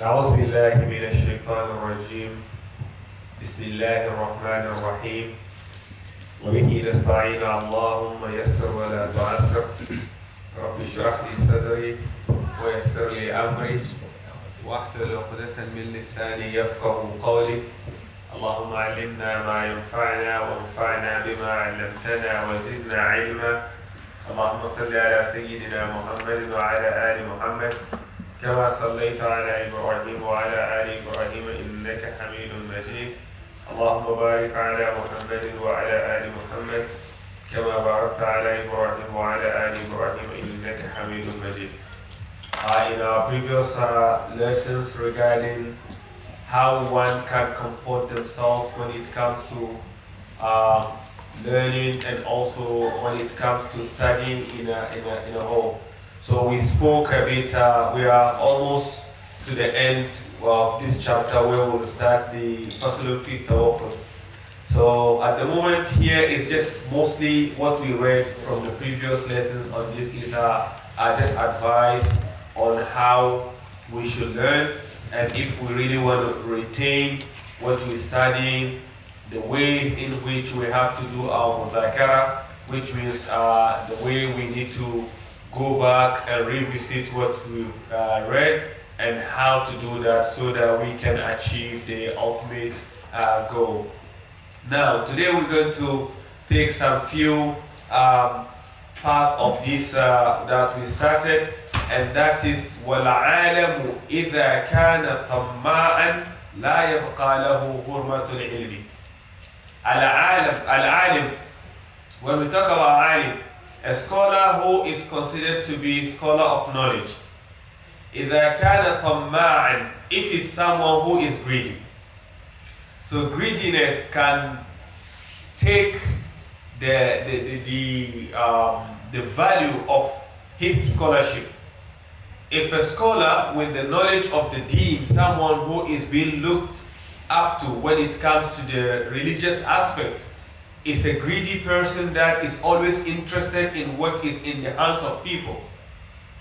أعوذ بالله من الشيطان الرجيم. بسم الله الرحمن الرحيم. وبه نستعين. اللهم يسر ولا تعسر. رب اشرح لي صدري ويسر لي أمري واحلل عقدة من لساني يفقه قولي. اللهم علمنا ما ينفعنا وانفعنا بما علمتنا وزدنا علما. اللهم صل على سيدنا محمد وعلى آل محمد كما صليت على إبراهيم وعلى آل إبراهيم إنك حميد مجيد. اللهم بارك على محمد وعلى آل محمد كما باركت على إبراهيم وعلى آل إبراهيم إنك حميد مجيد. In our previous lessons regarding how one can comport themselves when it comes to learning and also when it comes to studying in a whole. So we spoke a bit, we are almost to the end of this chapter where we'll start the Faslun fi Tawakkul. So at the moment here is just mostly what we read from the previous lessons on this is just advice on how we should learn, and if we really want to retain what we're studying, the ways in which we have to do our mudhakara, which means the way we need to go back and revisit what we've read and how to do that so that we can achieve the ultimate goal. Now, today we're going to take some few part of this that we started, and that is وَالْعَالَمُ إِذَا كَانَ طَمَّاعًا لَا يَبْقَى لَهُ حُرْمَةُ الْعِلْمِ. Al-Alim, when we talk about alim, a scholar who is considered to be scholar of knowledge. إِذَا كَانَ طَمَّاعًا, if he's someone who is greedy. So greediness can take the value of his scholarship. If a scholar with the knowledge of the deen, someone who is being looked up to when it comes to the religious aspect, is a greedy person that is always interested in what is in the hands of people.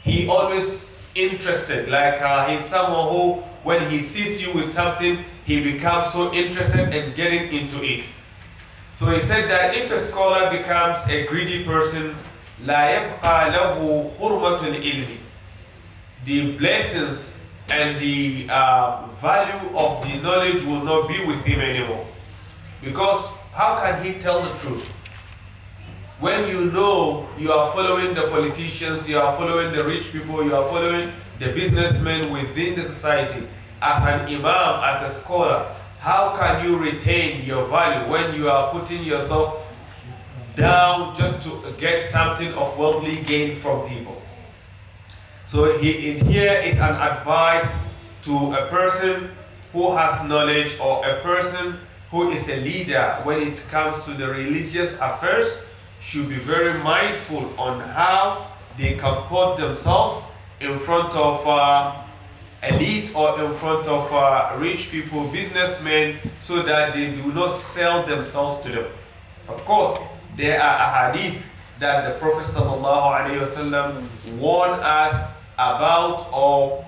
He always interested, like he's someone who, when he sees you with something, he becomes so interested in getting into it. So he said that if a scholar becomes a greedy person, لا يبقى له حرمة العلم, the blessings and the value of the knowledge will not be with him anymore. Because how can he tell the truth? When you know you are following the politicians, you are following the rich people, you are following the businessmen within the society, as an imam, as a scholar, how can you retain your value when you are putting yourself down just to get something of worldly gain from people? So here is an advice to a person who has knowledge, or a person who is a leader when it comes to the religious affairs, should be very mindful on how they comport themselves in front of elite or in front of rich people, businessmen, so that they do not sell themselves to them. Of course, there are a hadith that the Prophet ﷺ warned us about, or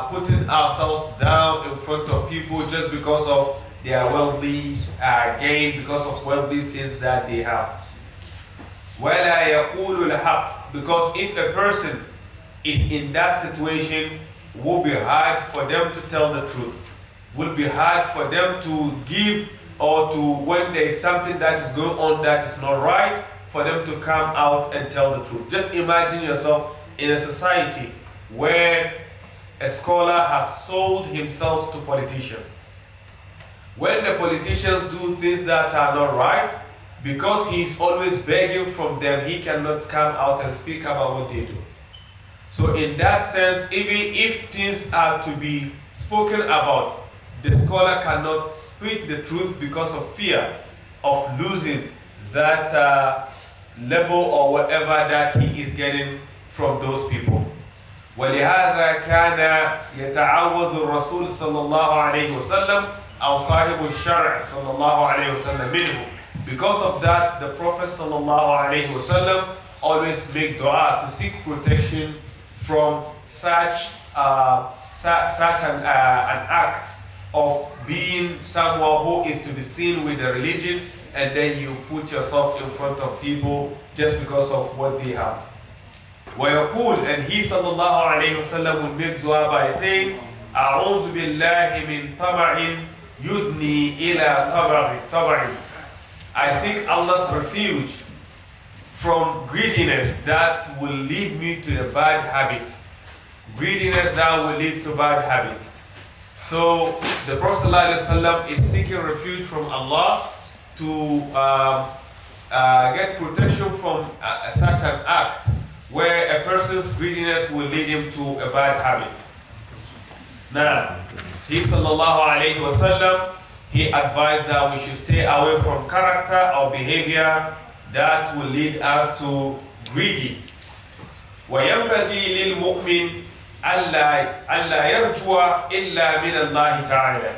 putting ourselves down in front of people just because of their worldly gain, because of worldly things that they have. وَلَا يَقُولُ الْحَقِّ, because if a person is in that situation, it will be hard for them to tell the truth. It will be hard for them to give, or to, when there is something that is going on that is not right, for them to come out and tell the truth. Just imagine yourself in a society where a scholar has sold himself to politicians. When the politicians do things that are not right, because he is always begging from them, he cannot come out and speak about what they do. So in that sense, even if things are to be spoken about, the scholar cannot speak the truth because of fear of losing that level or whatever that he is getting from those people. ولهذا كان يتعوذ الرسول صلى الله عليه وسلم أو صاحب الشرع صلى الله عليه وسلم منه. Because of that, the Prophet صلى الله عليه وسلم always make dua to seek protection from such such an act of being someone who is to be seen with a religion, and then you put yourself in front of people just because of what they have. ويقول, and he sallallahu alayhi wasallam will make dua by saying, أعوذ بالله من طمع يدني إلى طبع. I seek Allah's refuge from greediness that will lead me to the bad habit. Greediness that will lead to bad habit. So the Prophet ﷺ is seeking refuge from Allah to get protection from such an act where a person's greediness will lead him to a bad habit. Now, he sallallahu alayhi wa sallam, he advised that we should stay away from character or behavior that will lead us to greedy. وَيَنْبَغِي لِلْمُؤْمِنِ أَلَّا يَرْجُوَ إِلَّا مِنَ اللَّهِ تَعَالَى.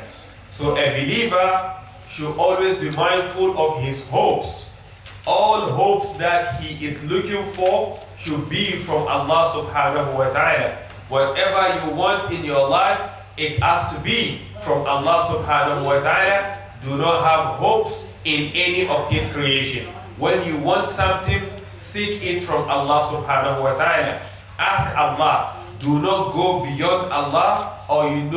So a believer should always be mindful of his hopes. All hopes that he is looking for should be from Allah subhanahu wa ta'ala. Whatever you want in your life, it has to be from Allah subhanahu wa ta'ala. Do not have hopes in any of His creation. When you want something, seek it from Allah subhanahu wa ta'ala. Ask Allah. Do not go beyond Allah, or you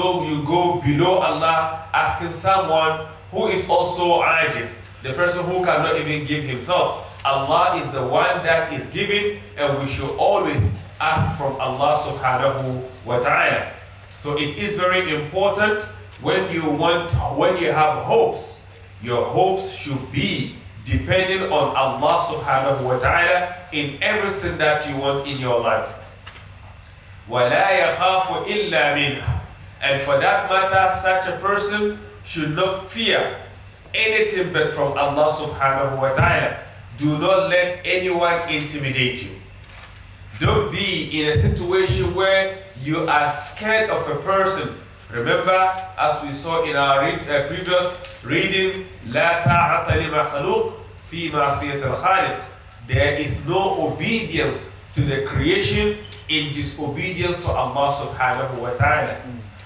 go below Allah, asking someone who is also ajiz, the person who cannot even give himself. Allah is the one that is giving, and we should always ask from Allah subhanahu wa ta'ala. So it is very important when you have hopes, your hopes should be depending on Allah subhanahu wa ta'ala in everything that you want in your life. وَلَا يَخَافُ إِلَّا مِنْهُ. And for that matter, such a person should not fear anything but from Allah subhanahu wa ta'ala. Do not let anyone intimidate you. Don't be in a situation where you are scared of a person. Remember, as we saw in our previous reading, لا طاعة لمخلوق في معصية الخالق. There is no obedience to the creation in disobedience to Allah subhanahu wa ta'ala.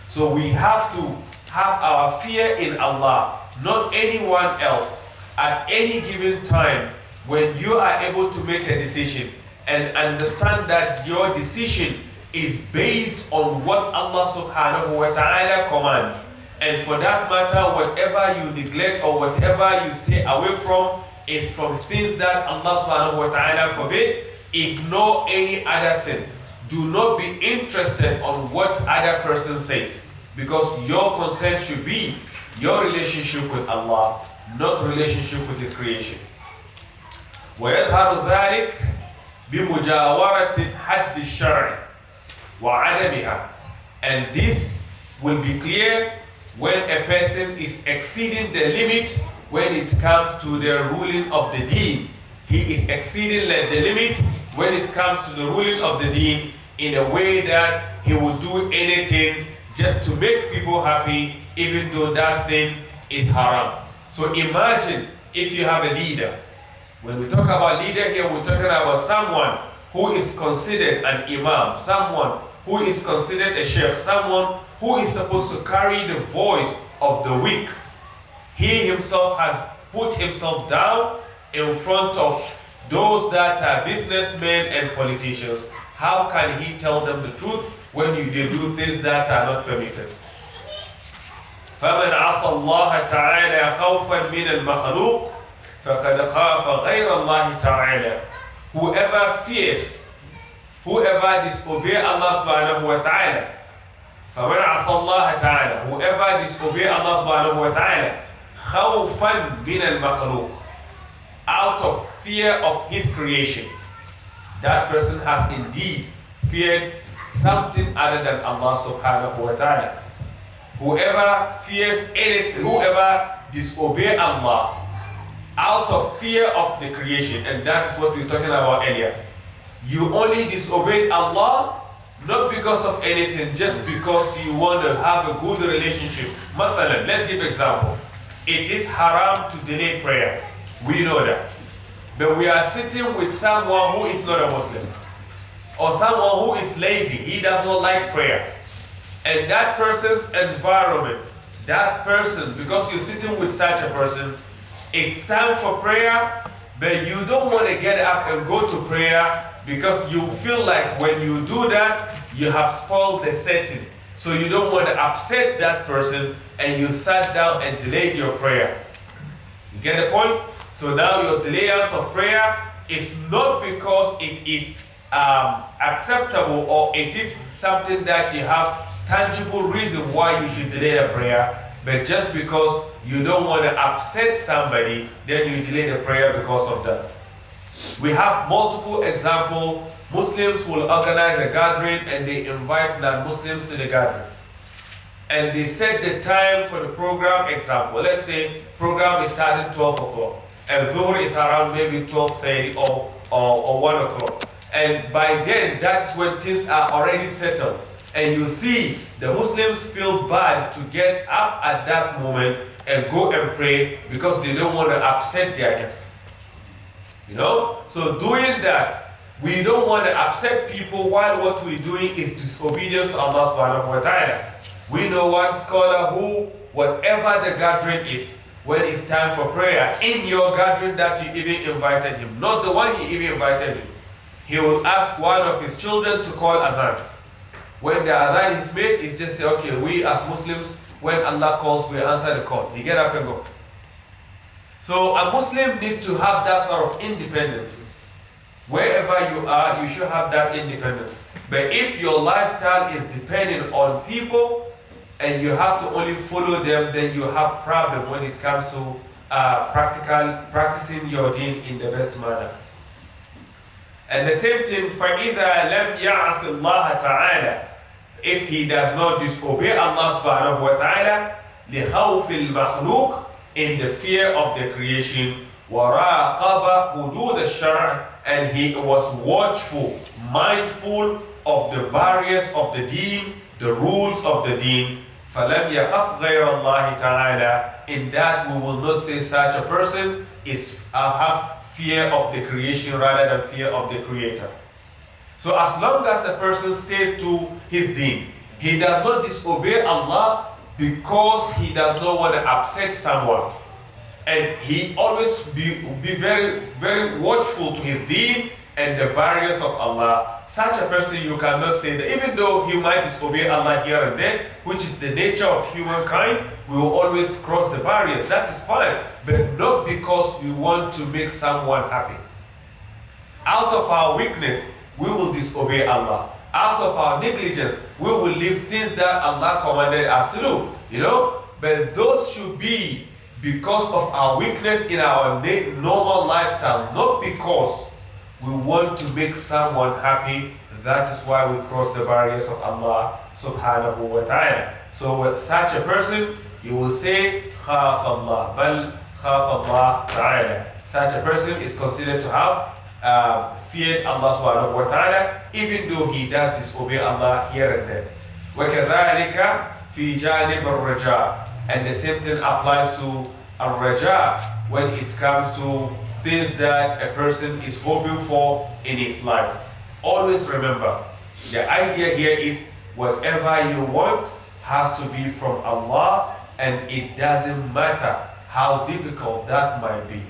So we have to have our fear in Allah, not anyone else. At any given time, when you are able to make a decision and understand that your decision is based on what Allah subhanahu wa ta'ala commands, and for that matter, whatever you neglect or whatever you stay away from is from things that Allah subhanahu wa ta'ala forbid, ignore any other thing. Do not be interested on what other person says, because your concern should be your relationship with Allah, not relationship with His creation. ويظهر ذلك بمجاورة حد الشرع وعدمها. And this will be clear when a person is exceeding the limit when it comes to the ruling of the deen. He is exceeding the limit when it comes to the ruling of the deen in a way that he will do anything just to make people happy, even though that thing is haram. So imagine if you have a leader. When we talk about leader here, we're talking about someone who is considered an imam, someone who is considered a sheikh, someone who is supposed to carry the voice of the weak. He himself has put himself down in front of those that are businessmen and politicians. How can he tell them the truth when they do things that are not permitted? فَمَنْ عَصَى اللَّهَ تَعَالَى خَوْفًا مِنَ الْمَخْلُوقِ فَقَدْ خَافَ غَيْرَ اللَّهِ تَعَالَى. Whoever disobey Allah subhanahu wa ta'ala, فَمَنْ عَصَى اللَّهَ تَعَالَى, whoever disobey Allah subhanahu wa ta'ala, خَوْفًا مِنَ الْمَخْلُوقِ, out of fear of His creation, that person has indeed feared something other than Allah subhanahu wa ta'ala. Whoever fears anything, whoever disobey Allah out of fear of the creation, and that is what we were talking about earlier. You only disobeyed Allah not because of anything, just because you want to have a good relationship. Mathalan, let's give example. It is haram to delay prayer. We know that. But we are sitting with someone who is not a Muslim, or someone who is lazy. He does not like prayer. and that person's environment, that person, because you're sitting with such a person, it's time for prayer, but you don't want to get up and go to prayer because you feel like when you do that, you have spoiled the setting. So you don't want to upset that person, and you sat down and delayed your prayer. You get the point? So now your delayance of prayer is not because it is acceptable or it is something that you have tangible reason why you should delay the prayer, but just because you don't want to upset somebody, then you delay the prayer because of that. We have multiple examples. Muslims will organize a gathering and they invite non-Muslims to the gathering. And they set the time for the program. Example, let's say program is starting 12 o'clock and Dhuhr is around maybe 12:30 or 1 o'clock. And by then, that's when things are already settled. And you see the Muslims feel bad to get up at that moment and go and pray because they don't want to upset their guests. You know? So doing that, we don't want to upset people while what we're doing is disobedience to Allah subhanahu wa ta'ala. We know one scholar who, whatever the gathering is, when it's time for prayer, in your gathering that you even invited him, not the one he even invited him, he will ask one of his children to call adhan. When the adhan is made, it's just say, okay, we as Muslims, when Allah calls, we answer the call. You get up and go. So a Muslim needs to have that sort of independence. Wherever you are, you should have that independence. But if your lifestyle is dependent on people and you have to only follow them, then you have problem when it comes to practicing your deen in the best manner. And the same thing, فَإِذَا لَمْ يَعْصِ اللَّهَ تَعَالَى, if he does not disobey Allah subhanahu wa ta'ala, لِخَوْفِ الْمَخْلُوقِ, in the fear of the creation, وَرَاقَبَ حُدُودَ الشَّرْعِ, and he was watchful, mindful of the barriers of the deen, the rules of the deen, فَلَمْ يَخَفْ غَيْرَ اللَّهِ تَعَالَى, in that we will not say such a person is have fear of the creation rather than fear of the creator. So as long as a person stays to his deen, he does not disobey Allah because he does not want to upset someone. And he always be very, very watchful to his deen and the barriers of Allah. Such a person, you cannot say that even though he might disobey Allah here and there, which is the nature of humankind, we will always cross the barriers. That is fine, but not because we want to make someone happy. Out of our weakness, we will disobey Allah. Out of our negligence, we will leave things that Allah commanded us to do. You know, but those should be because of our weakness in our normal lifestyle, not because we want to make someone happy. That is why we cross the barriers of Allah subhanahu wa ta'ala. So with such a person, you will say, خاف Allah, bal خاف Allah ta'ala. Such a person is considered to have feared Allah subhanahu wa ta'ala, even though he does disobey Allah here and there. وَكَذَلِكَ فِي جَانِبِ الرَّجَاءِ, and the same thing applies to al-raja when it comes to things that a person is hoping for in his life. Always remember, the idea here is whatever you want has to be from Allah, and it doesn't matter how difficult that might be.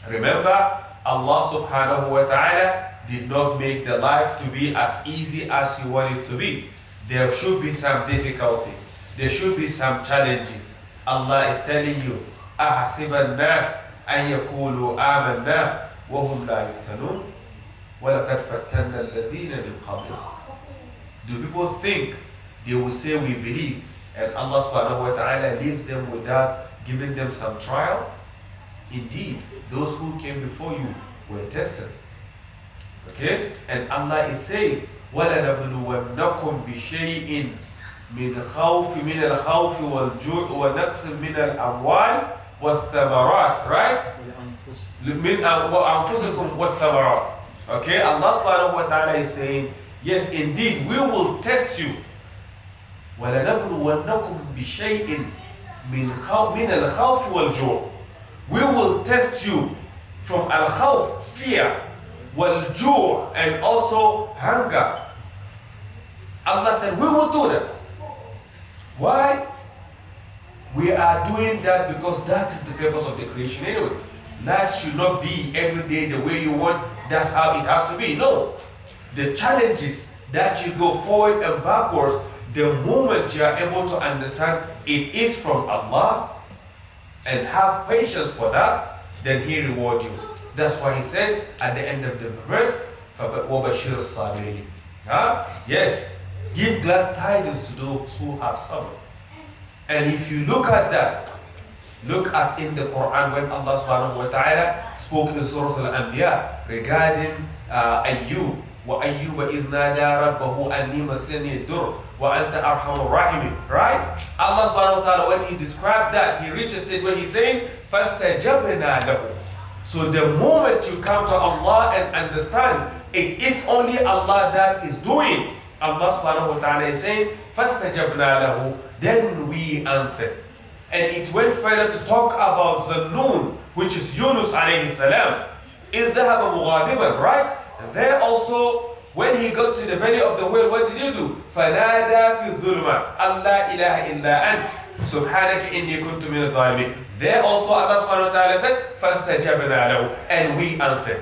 Remember, Allah subhanahu wa ta'ala did not make the life to be as easy as you want it to be. There should be some difficulty. There should be some challenges. Allah is telling you, أَحَسِبَ النَّاسِ أن يقولوا آمنا وهم لا يفتنون ولقد فتنا الذين من قبلهم. Do people think they will say we believe and Allah subhanahu wa ta'ala leaves them without giving them some trial? Indeed, those who came before you were tested. Okay? And Allah is saying, وَلَنَبْلُوَنَّكُمْ بِشَيْءٍ مِنَ الْخَوْفِ وَالْجُوعِ وَنَقْصٍ مِنَ الْأَمْوَالِ وَالثَّمَرَاتِ, right? مِنْ أَنفُسِكُمْ وَالثَّمَرَاتِ. Okay, Allah subhanahu wa ta'ala is saying, yes, indeed, we will test you. وَلَنَبْلُوَنَّكُمْ بِشَيْءٍ مِنَ الْخَوْفِ وَالْجُوعِ. We will test you from al-khawf, fear, wal-ju', and also hunger. Allah said, we will do that. Why? We are doing that because that is the purpose of the creation anyway. Life should not be every day the way you want, that's how it has to be. No. The challenges that you go forward and backwards, the moment you are able to understand it is from Allah and have patience for that, then He reward you. That's why He said at the end of the verse, وَبَشِّرِ الصَّابِرِينَ. Yes, give glad tidings to those who have sabr. And if you look at that, look at in the Quran when Allah subhanahu wa ta'ala spoke in Surah Al-Anbiya regarding Ayyub. وَأَيُّوبَ إِذْ نَادَى رَبَّهُ أَنِّي مَسَّنِيَ الضُّرُّ وَأَنْتَ أَرْحَمُ الرَّاحِمِينَ. Right? Allah subhanahu wa ta'ala, when He described that, He reached a state where He's saying, فَاسْتَجَبْنَا لَهُ. So the moment you come to Allah and understand it is only Allah that is doing, Allah subhanahu wa ta'ala is saying, فَاسْتَجَبْنَا لَهُ, then we answer. And it went further to talk about Zannun, which is Yunus alayhi salam. إِذْ ذَهَبَ مُغَاضِبًا, right? There also, when he got to the belly of the whale, what did he do? فَنَادَى فِي الظُّلُمَاتِ أَنْ لَا إِلَهَ إِلَّا أَنْتَ سُبْحَانَكَ إِنِّي كُنْتُ مِنَ الظَّالِمِينَ. There also Allah subhanahu wa ta'ala said, فَاسْتَجَبْنَا لَهُ, and we answered.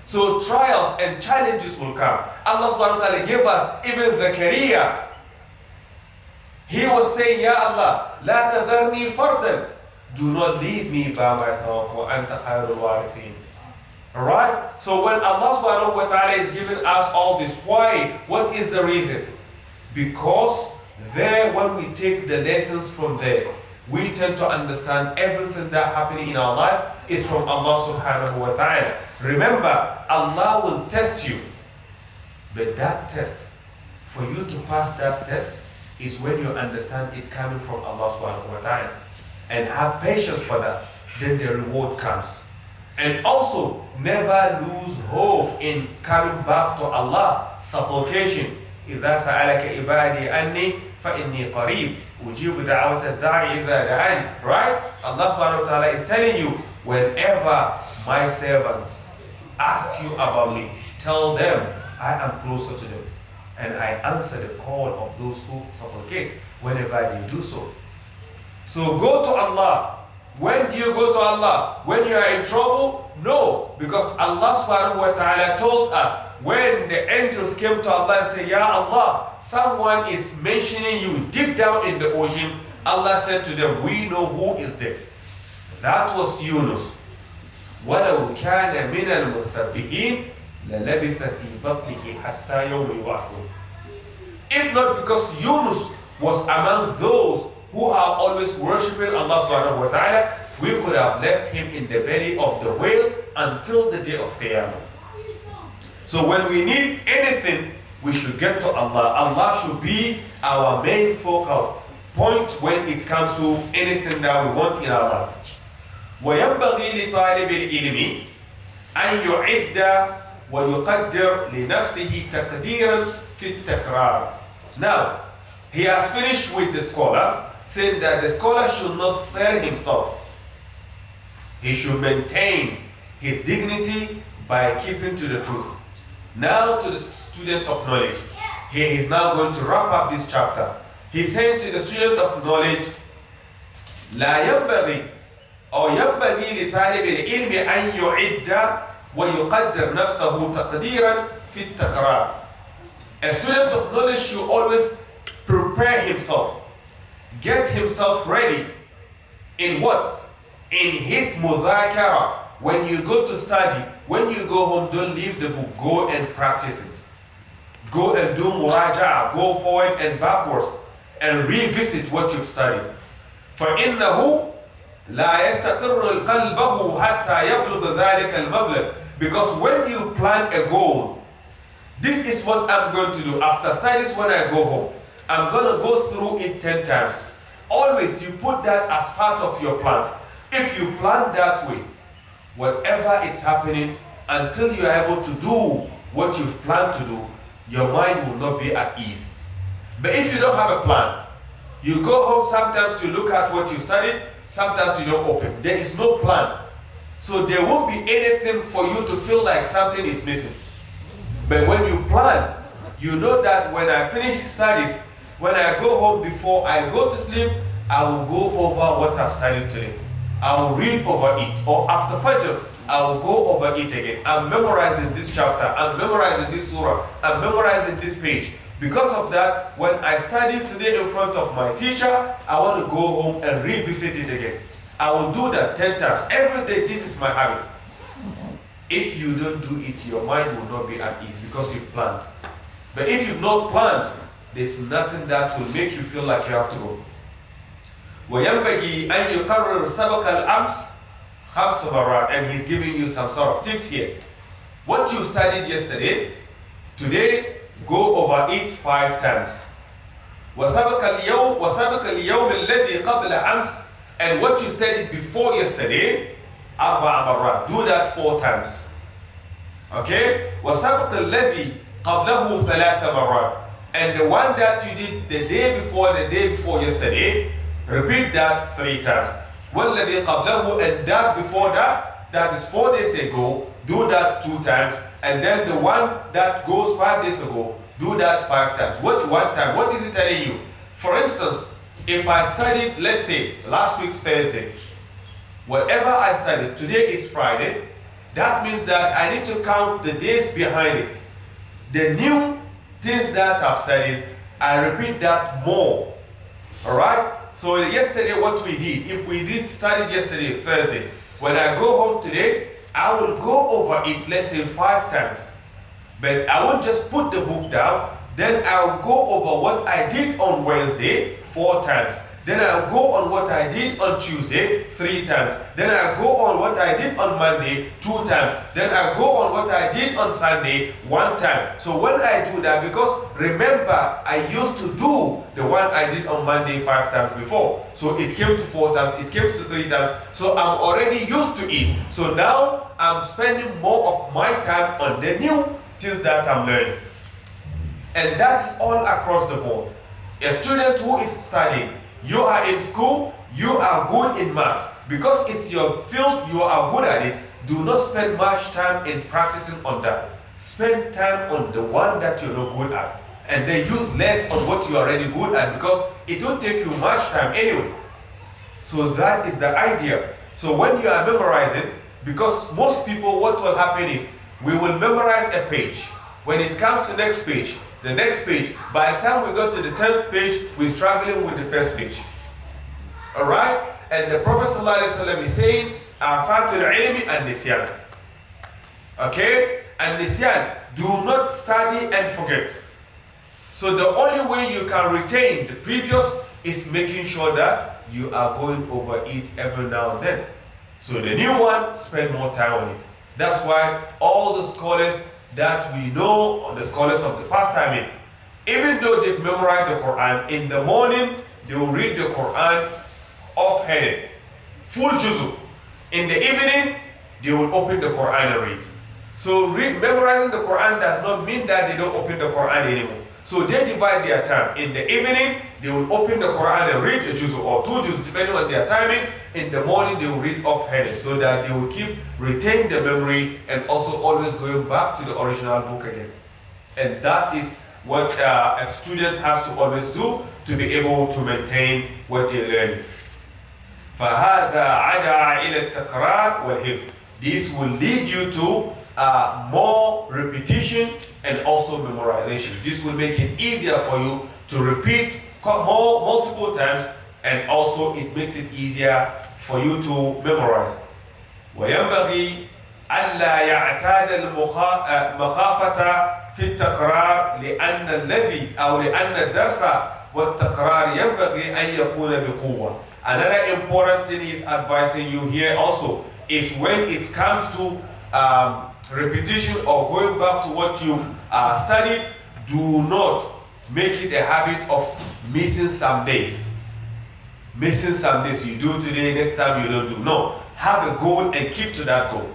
So trials and challenges will come. Allah subhanahu wa ta'ala gave us even Zakaria. He was saying, Ya Allah, لَا تَذَرْنِي فَرْدًا, do not leave me by myself, وَأَنْتَ خَيْرُ الْوَارِثِينَ. Alright? So when Allah subhanahu wa ta'ala is giving us all this, why? What is the reason? Because there, when we take the lessons from there, we tend to understand everything that happening in our life is from Allah subhanahu wa ta'ala. Remember, Allah will test you. But that test, for you to pass that test, is when you understand it coming from Allah subhanahu wa ta'ala. And have patience for that. Then the reward comes. And also, never lose hope in coming back to Allah. Supplication. إِذَا سَأَلَكَ إِبَادِي أَنِّي فَإِنِّي قَرِيبٌ أُجِيبُ دَعْوَةَ الدَّاعِ إِذَا دَعَانِ. Right? Allah subhanahu wa ta'ala is telling you, whenever my servants ask you about me, tell them I am closer to them. And I answer the call of those who supplicate whenever they do so. So go to Allah. When do you go to Allah? When you are in trouble? No, because Allah subhanahu wa ta'ala told us when the angels came to Allah and said, Ya Allah, someone is mentioning you deep down in the ocean. Allah said to them, we know who is there. That was Yunus. وَلَوْ كَانَ مِنَ الْمُثَبِّحِينَ لَلَبِثَ فِي بَطْنِهِ حَتَّى يَوْمِ يُبْعَثُونَ. If not because Yunus was among those who are always worshipping Allah subhanahu wa ta'ala, we could have left him in the belly of the whale until the day of Qiyamah. So when we need anything, we should get to Allah. Allah should be our main focal point when it comes to anything that we want in our life. وَيَنْبَغِي لِطَالِبِ الْإِلْمِ أَنْ يُعِدَّ وَيُقَدِّرْ لِنَفْسِهِ تَقْدِيرًا فِي التَّكْرَارِ. Now, he has finished with the scholar, saying that the scholar should not sell himself. He should maintain his dignity by keeping to the truth. Now to the student of knowledge. He is now going to wrap up this chapter. He's saying to the student of knowledge, لا ينبغي أو ينبغي لطالب العلم أن يعد ويقدر نفسه تقديرا في التكرار. A student of knowledge should always prepare himself, get himself ready in what? In his mudhakara. When you go to study, when you go home, don't leave the book, go and practice it. Go and do muraja'a, go forward and backwards and revisit what you've studied. فَإِنَّهُ لَا يَسْتَقِرُّ قَلْبَهُ حَتَّى يَبْلُغَ ذَلِكَ الْمَبْلَغِ. Because when you plan a goal, this is what I'm going to do. After studies, when I go home, I'm going to go through it 10 times. Always you put that as part of your plans. If you plan that way, whatever is happening, until you are able to do what you've planned to do, your mind will not be at ease. But if you don't have a plan, you go home, sometimes you look at what you studied, sometimes you don't open. There is no plan. So there won't be anything for you to feel like something is missing. But when you plan, you know that when I finish studies, when I go home before I go to sleep, I will go over what I've studied today. I will read over it. Or after Fajr, I will go over it again. I'm memorizing this chapter. I'm memorizing this surah. I'm memorizing this page. Because of that, when I study today in front of my teacher, I want to go home and revisit it again. I will do that 10 times. Every day, this is my habit. If you don't do it, your mind will not be at ease because you've planned. But if you've not planned, there's nothing that will make you feel like you have to go. وَيَنْبَغِي أَنْ يُقَرِّرْ سَبَقَ الْأَمْسِ خَمْسَ مَرَّاتٍ. And he's giving you some sort of tips here. What you studied yesterday, today, go over it 5 times. وَسَبَقَ الْيَوْمِ الَّذِي قَبْلَ أَمْسِ. And what you studied before yesterday, أَرْبَعَ مَرَّاتٍ. Do that 4 times. Okay? وَسَبَقَ الَّذِي قَبْلَهُ ثَلَاثَ مَرَّاتٍ. And the one that you did the day before yesterday, repeat that 3 times. وَالَّذِي قَبْلَهُ. And that before that, that is 4 days ago, do that 2 times. And then the one that goes 5 days ago, do that 5 times. What 1 time? What is it telling you? For instance, if I studied, let's say, last week Thursday, whatever I studied, today is Friday, that means that I need to count the days behind it. The new things that I've studied, I repeat that more. Alright? So yesterday what we did, if we did study yesterday, Thursday, when I go home today, I will go over it, let's say 5 times. But I won't just put the book down, then I'll go over what I did on Wednesday 4 times. Then I'll go on what I did on Tuesday 3 times. Then I'll go on what I did on Monday 2 times. Then I'll go on what I did on Sunday 1 time. So when I do that, because remember, I used to do the one I did on Monday 5 times before. So it came to 4 times, it came to 3 times. So I'm already used to it. So now I'm spending more of my time on the new things that I'm learning. And that is all across the board. A student who is studying, you are in school, you are good in maths. Because it's your field, you are good at it, do not spend much time in practicing on that. Spend time on the one that you're not good at. And then use less on what you're already good at, because it won't take you much time anyway. So that is the idea. So when you are memorizing, because most people, what will happen is, we will memorize a page. When it comes to next page, the next page, by the time we go to the 10th page, we're struggling with the first page. Alright? And the Prophet ﷺ is saying, Afatul ilmi and nisyan. Okay? And nisyan, do not study and forget. So the only way you can retain the previous is making sure that you are going over it every now and then. So the new one, spend more time on it. That's why all the scholars that we know, or the scholars of the past time, even though they've memorized the Quran, in the morning they will read the Quran off-headed, full juzu. In the evening, they will open the Quran and read. So memorizing the Quran does not mean that they don't open the Quran anymore. So they divide their time. In the evening, they will open the Quran and read a juzu or 2 juzu, depending on their timing. In the morning, they will read off-headed, so that they will retain the memory and also always going back to the original book again. And that is what a student has to always do to be able to maintain what they learn. فَهَذَا عَدَى إِلَى التَّكْرَارِ وَالْحِفْظِ. This will lead you to more repetition and also memorization. This will make it easier for you to repeat multiple times, and also it makes it easier for you to memorize. وينبغي ألا يعتاد المخافة في التكرار لأن الدرس والتكرار ينبغي أن يكون بقوة. Another important thing he's advising you here also is when it comes to repetition or going back to what you've studied, do not make it a habit of missing some days. Missing some days, you do today, next time you don't do. No, have a goal and keep to that goal.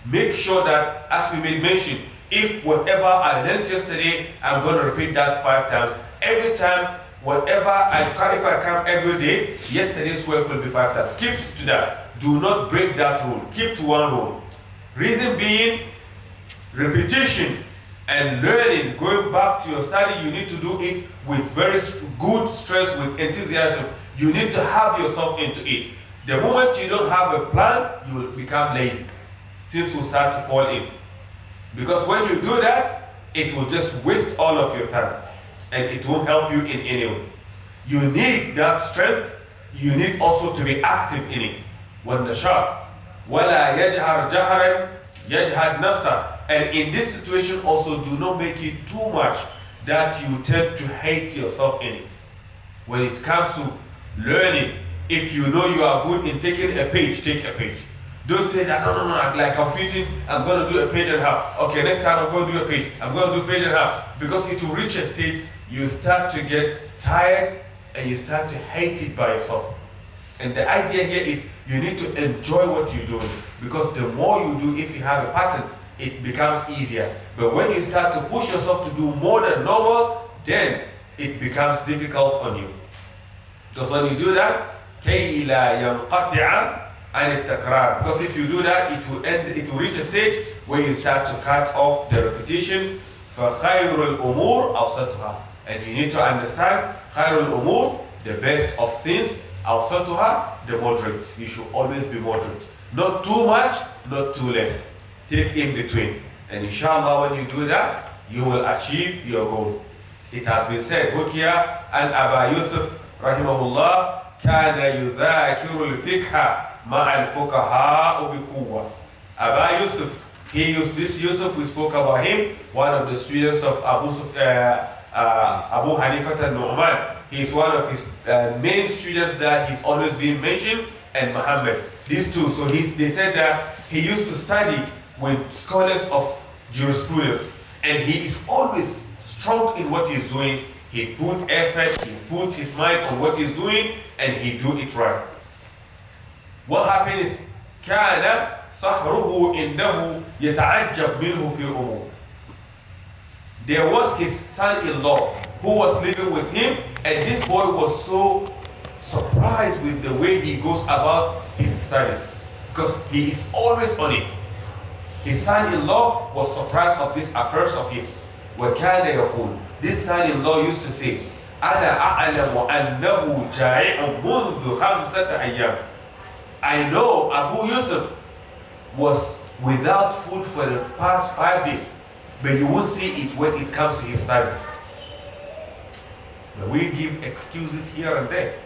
Make sure that, as we made mention, if whatever I learned yesterday, I'm going to repeat that 5 times. Every time, if I come every day, yesterday's work will be 5 times. Keep to that. Do not break that rule. Keep to one rule. Reason being, repetition And learning, going back to your study, you need to do it with very good strength, with enthusiasm. You need to have yourself into it. The moment you don't have a plan, you will become lazy. Things will start to fall in. Because when you do that, it will just waste all of your time. And it won't help you in any way. You need that strength. You need also to be active in it. وَالنَّشَاطِ وَلَا يَجْهَرْ جَهْرًا يَجْهَدْ نَفْسَهُ. And in this situation also, do not make it too much that you tend to hate yourself in it. When it comes to learning, if you know you are good in taking a page, take a page. Don't say that, no, like computing, I'm going to do a page and a half. Okay, next time I'm going to do a page. I'm going to do a page and a half. Because it will reach a stage, you start to get tired and you start to hate it by yourself. And the idea here is you need to enjoy what you're doing. Because the more you do, if you have a pattern, it becomes easier. But when you start to push yourself to do more than normal, then it becomes difficult on you. Because when you do that, كَيْ لَا يَنْقَطِعَ عَنِ التَّكْرَارِ. Because if you do that, it will reach a stage where you start to cut off the repetition. فَخَيْرُ الْأُمُورِ أَوْسَطُهَا. And you need to understand, خَيْرُ الْأُمُورِ, the best of things, أَوْسَطُهَا, the moderate. You should always be moderate. Not too much, not too less. Take in between. And inshallah, when you do that, you will achieve your goal. It has been said, Hukiya and Aba Yusuf, rahimahullah, كان يذاكر الفقه مع الفقهاء بقوة. Aba Yusuf, this Yusuf, we spoke about him, one of the students of Abu Hanifa al-Nu'man. He's one of his main students that he's always been mentioned, and Muhammad. These two, so they said that he used to study with scholars of jurisprudence, and he is always strong in what he's doing. He put effort, he put his mind on what he's doing, and he do it right. What happened is, كان صهره إنه يتعجب منه في أمور. There was his son-in-law who was living with him, and this boy was so surprised with the way he goes about his studies, because he is always on it. His son-in-law was surprised of this affairs of his. وَكَانَ يَقُولُ. This son-in-law used to say, أَنَا أَعْلَمُ أَنَّهُ جَائِعٌ مُنْذُ خَمْسَةَ أَيَّامٍ. I know Abu Yusuf was without food for the past 5 days, but you won't see it when it comes to his studies. But we give excuses here and there.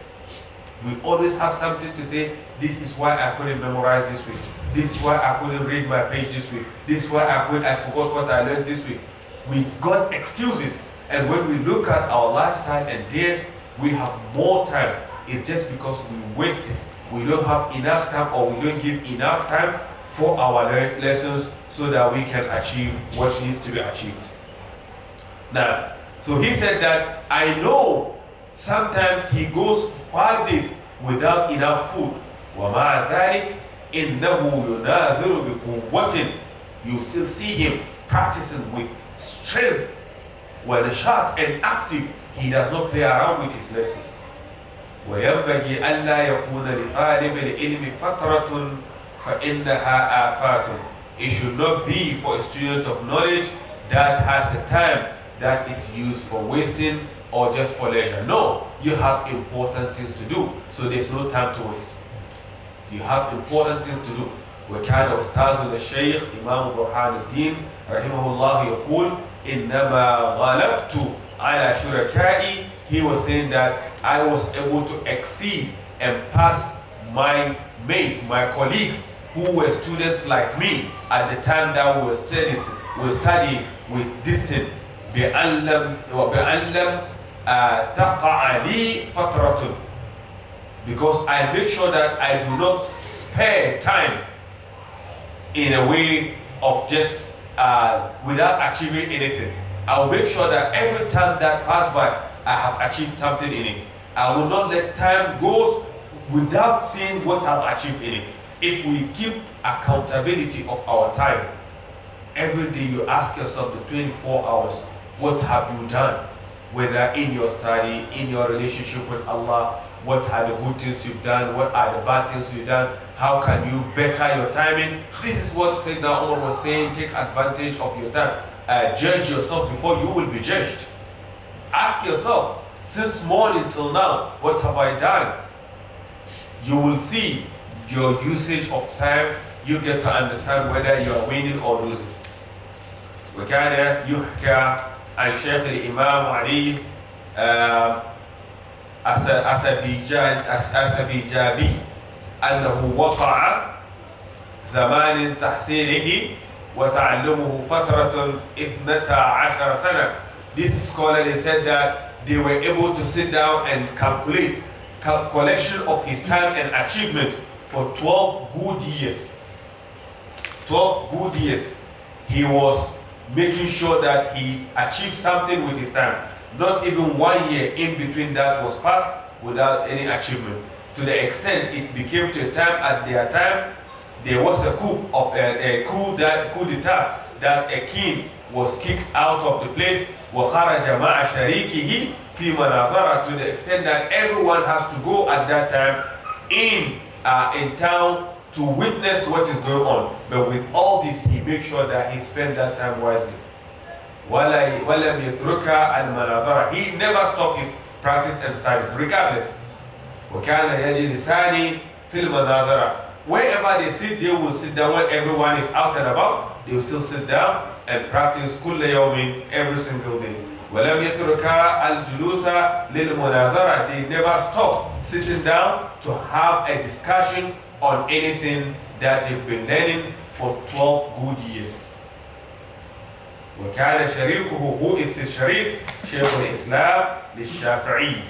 We always have something to say. This is why I couldn't memorize this week. This is why I couldn't read my page this week. This is why I forgot what I learned this week. We got excuses. And when we look at our lifestyle and days, we have more time. It's just because we waste it. We don't have enough time, or we don't give enough time for our lessons so that we can achieve what needs to be achieved. Now, so he said that I know sometimes he goes for 5 days without enough food. وَمَعَ ذَلِكَ إِنَّهُ يُنَاذِرُ بِقُوَّةٍ. You still see him practicing with strength, ونشاط and active. He does not play around with his lesson. وَيَنْبَغِي أَلَّا يَكُونَ لِطَالِبِ الْعِلْمِ فَتْرَةٌ فَإِنَّهَا آفَاتٌ. It should not be for a student of knowledge that has a time that is used for wasting or just for leisure. No, you have important things to do, so there's no time to waste. You have important things to do. وكان أستاذنا الشيخ إمام برهان الدين رحمه الله يقول إنما غلبت على شركائي. He was saying that I was able to exceed and pass my mates, my colleagues who were students like me at the time that we were studying with distance. بأن لم تقع لي فترة. Because I make sure that I do not spare time in a way of just without achieving anything. I will make sure that every time that passes by, I have achieved something in it. I will not let time go without seeing what I've achieved in it. If we keep accountability of our time, every day you ask yourself the 24 hours, what have you done? Whether in your study, in your relationship with Allah, what are the good things you've done, what are the bad things you've done, how can you better your timing. This is what Sayyidina Umar was saying, take advantage of your time. Judge yourself before you will be judged. Ask yourself, since morning till now, what have I done? You will see your usage of time. You get to understand whether you are winning or losing. وكان يحكى عن شيخ الإمام علي أسبيجابي أنه وقع زمان تحصيله وتعلمه فترة 12 سنة. This scholar, they said that they were able to sit down and calculate collection of his time and achievement for 12 good years. 12 good years. He was making sure that he achieved something with his time. Not even 1 year in between that was passed without any achievement. To the extent it became to a time, at their time, there was a coup d'etat, that a king was kicked out of the place, وَخَرَجَ مَعَ شَرِيكِهِ فِي مَنَاظَرَةٍ, to the extent that everyone has to go at that time in town to witness what is going on. But with all this, he makes sure that he spent that time wisely. وَلَمْ يَتْرُكَ الْمَنَاظَرَ, he never stopped his practice and studies regardless. وَكَانَ يَجْلِسَانِ فِي الْمَنَاظَرَ, wherever they sit, they will sit down. When everyone is out and about, they will still sit down and practice كل يوم, every single day. وَلَمْ يَتْرُكَ الْجُلُوسَ لِلْمُنَاظَرَ, they never stop sitting down to have a discussion on anything that they've been learning for 12 good years. وكان شريكه, who is his sharik? شيخ الإسلام للشافعي.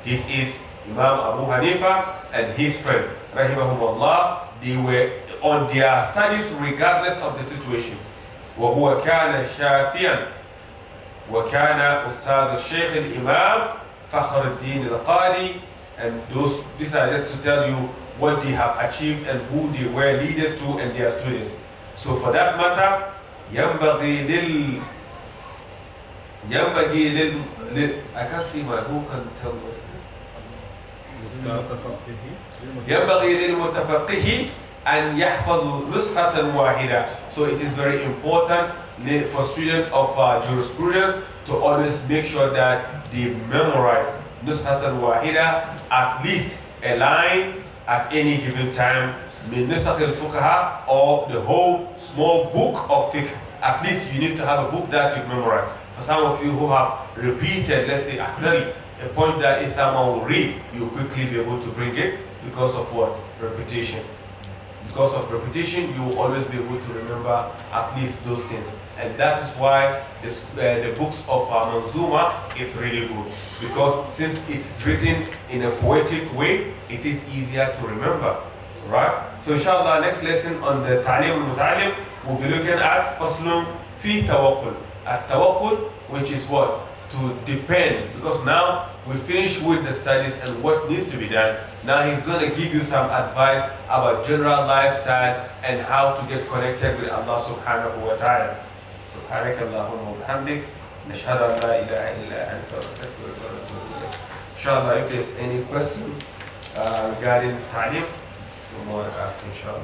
This is Imam Abu Hanifa and his friend, rahimahumullah. They were on their studies regardless of the situation. وهو كان شافيا وكان أستاذ الشيخ الإمام فخر الدين القاضي. And these are just to tell you what they have achieved and who they were leaders to and their students. So for that matter, ينبغي I can't see my, who can tell me what's ينبغي للمتفقه أن يحفظ نسخة واحدة. So it is very important for students of jurisprudence to always make sure that they memorize نسخة واحدة, at least a line at any given time, من نسخ الفقهاء, or the whole small book of fiqh. At least you need to have a book that you memorize. For some of you who have repeated, let's say, a point that if someone will read, you'll quickly be able to bring it because of what? Repetition. Because of repetition, you will always be able to remember at least those things. And that is why the books of Manzuma is really good. Because since it is written in a poetic way, it is easier to remember. Right? So inshallah, next lesson on the Taalim Muta'alim, we'll be looking at Faslun fi Tawakkul. At Tawakkul, which is what? To depend. Because now we finish with the studies and what needs to be done. Now he's going to give you some advice about general lifestyle and how to get connected with Allah subhanahu wa ta'ala. سبحانك اللهم وبحمدك نشهد أن لا إله إلا أنت نستغفرك ونتوب إليك. Inshallah, if there's any question regarding Taalim, we're more than asking, inshallah.